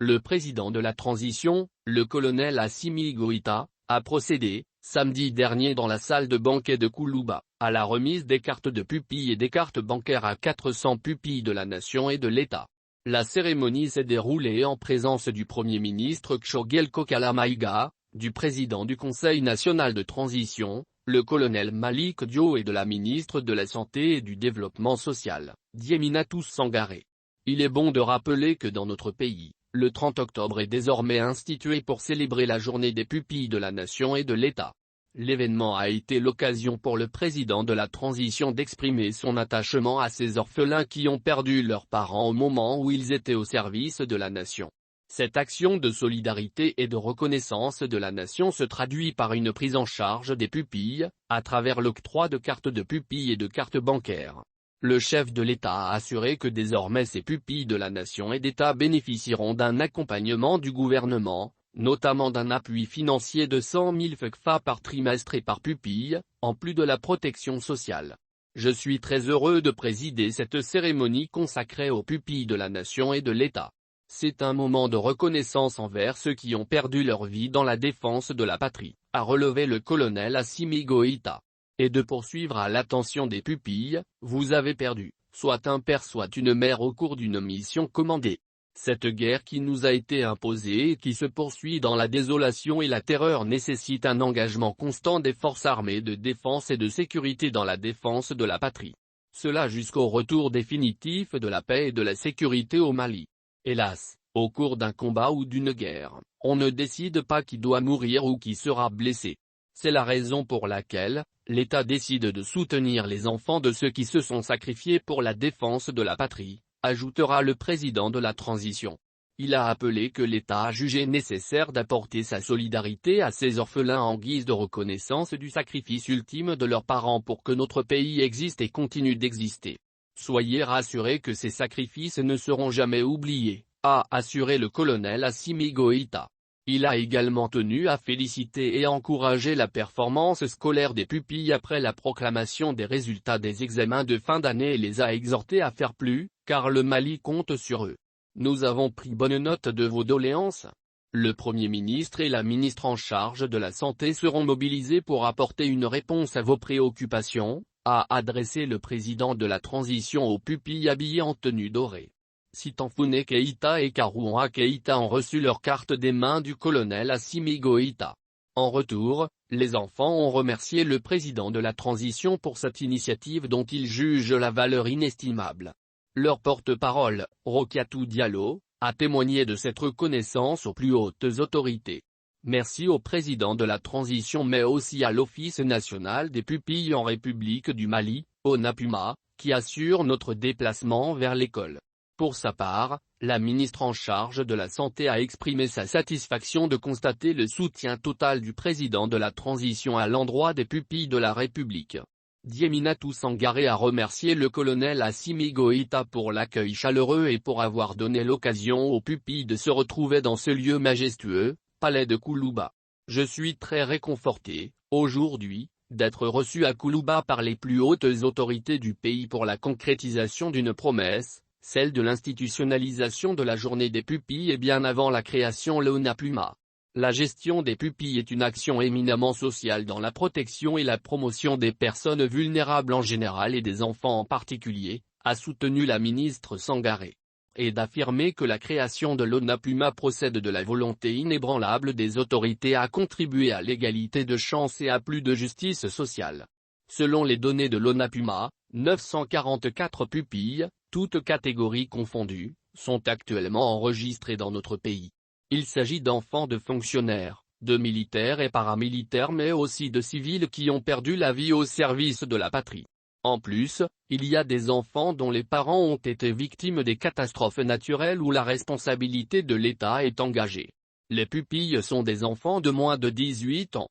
Le président de la transition, le colonel Assimi Goïta, a procédé, samedi dernier dans la salle de banquet de Koulouba, à la remise des cartes de pupille et des cartes bancaires à 400 pupilles de la nation et de l'État. La cérémonie s'est déroulée en présence du Premier ministre Tshogel Kokala Maïga, du président du Conseil national de transition, le colonel Malik Dio et de la ministre de la Santé et du Développement social, Dieminatou Sangaré. Il est bon de rappeler que dans notre pays, le 30 octobre est désormais institué pour célébrer la journée des pupilles de la nation et de l'État. L'événement a été l'occasion pour le président de la transition d'exprimer son attachement à ces orphelins qui ont perdu leurs parents au moment où ils étaient au service de la nation. Cette action de solidarité et de reconnaissance de la nation se traduit par une prise en charge des pupilles, à travers l'octroi de cartes de pupilles et de cartes bancaires. Le chef de l'État a assuré que désormais ces pupilles de la nation et d'État bénéficieront d'un accompagnement du gouvernement, notamment d'un appui financier de 100 000 FKFA par trimestre et par pupille, en plus de la protection sociale. Je suis très heureux de présider cette cérémonie consacrée aux pupilles de la nation et de l'État. C'est un moment de reconnaissance envers ceux qui ont perdu leur vie dans la défense de la patrie, a relevé le colonel Assimi Goïta. Et de poursuivre à l'attention des pupilles, vous avez perdu, soit un père soit une mère au cours d'une mission commandée. Cette guerre qui nous a été imposée et qui se poursuit dans la désolation et la terreur nécessite un engagement constant des forces armées de défense et de sécurité dans la défense de la patrie. Cela jusqu'au retour définitif de la paix et de la sécurité au Mali. Hélas, au cours d'un combat ou d'une guerre, on ne décide pas qui doit mourir ou qui sera blessé. C'est la raison pour laquelle, l'État décide de soutenir les enfants de ceux qui se sont sacrifiés pour la défense de la patrie, ajoutera le président de la transition. Il a appelé que l'État a jugé nécessaire d'apporter sa solidarité à ces orphelins en guise de reconnaissance du sacrifice ultime de leurs parents pour que notre pays existe et continue d'exister. Soyez rassurés que ces sacrifices ne seront jamais oubliés, a assuré le colonel Assimi Goïta. Il a également tenu à féliciter et encourager la performance scolaire des pupilles après la proclamation des résultats des examens de fin d'année et les a exhortés à faire plus, car le Mali compte sur eux. Nous avons pris bonne note de vos doléances. Le Premier ministre et la ministre en charge de la Santé seront mobilisés pour apporter une réponse à vos préoccupations, a adressé le président de la transition aux pupilles habillées en tenue dorée. Sitanfune Keïta et Karouan Keïta ont reçu leurs cartes des mains du colonel Assimi Goïta. En retour, les enfants ont remercié le président de la transition pour cette initiative dont ils jugent la valeur inestimable. Leur porte-parole, Rokiatou Diallo, a témoigné de cette reconnaissance aux plus hautes autorités. Merci au président de la transition mais aussi à l'Office national des pupilles en République du Mali, ONAPUMA, qui assure notre déplacement vers l'école. Pour sa part, la ministre en charge de la Santé a exprimé sa satisfaction de constater le soutien total du président de la transition à l'endroit des pupilles de la République. Dieminatou Sangaré a remercié le colonel Assimi Goïta pour l'accueil chaleureux et pour avoir donné l'occasion aux pupilles de se retrouver dans ce lieu majestueux, palais de Koulouba. Je suis très réconforté, aujourd'hui, d'être reçu à Koulouba par les plus hautes autorités du pays pour la concrétisation d'une promesse, celle de l'institutionnalisation de la journée des pupilles et bien avant la création l'ONAPUMA. La gestion des pupilles est une action éminemment sociale dans la protection et la promotion des personnes vulnérables en général et des enfants en particulier, a soutenu la ministre Sangaré. Et d'affirmer que la création de l'ONAPUMA procède de la volonté inébranlable des autorités à contribuer à l'égalité de chance et à plus de justice sociale. Selon les données de l'ONAPUMA, 944 pupilles, toutes catégories confondues, sont actuellement enregistrées dans notre pays. Il s'agit d'enfants de fonctionnaires, de militaires et paramilitaires mais aussi de civils qui ont perdu la vie au service de la patrie. En plus, il y a des enfants dont les parents ont été victimes des catastrophes naturelles où la responsabilité de l'État est engagée. Les pupilles sont des enfants de moins de 18 ans.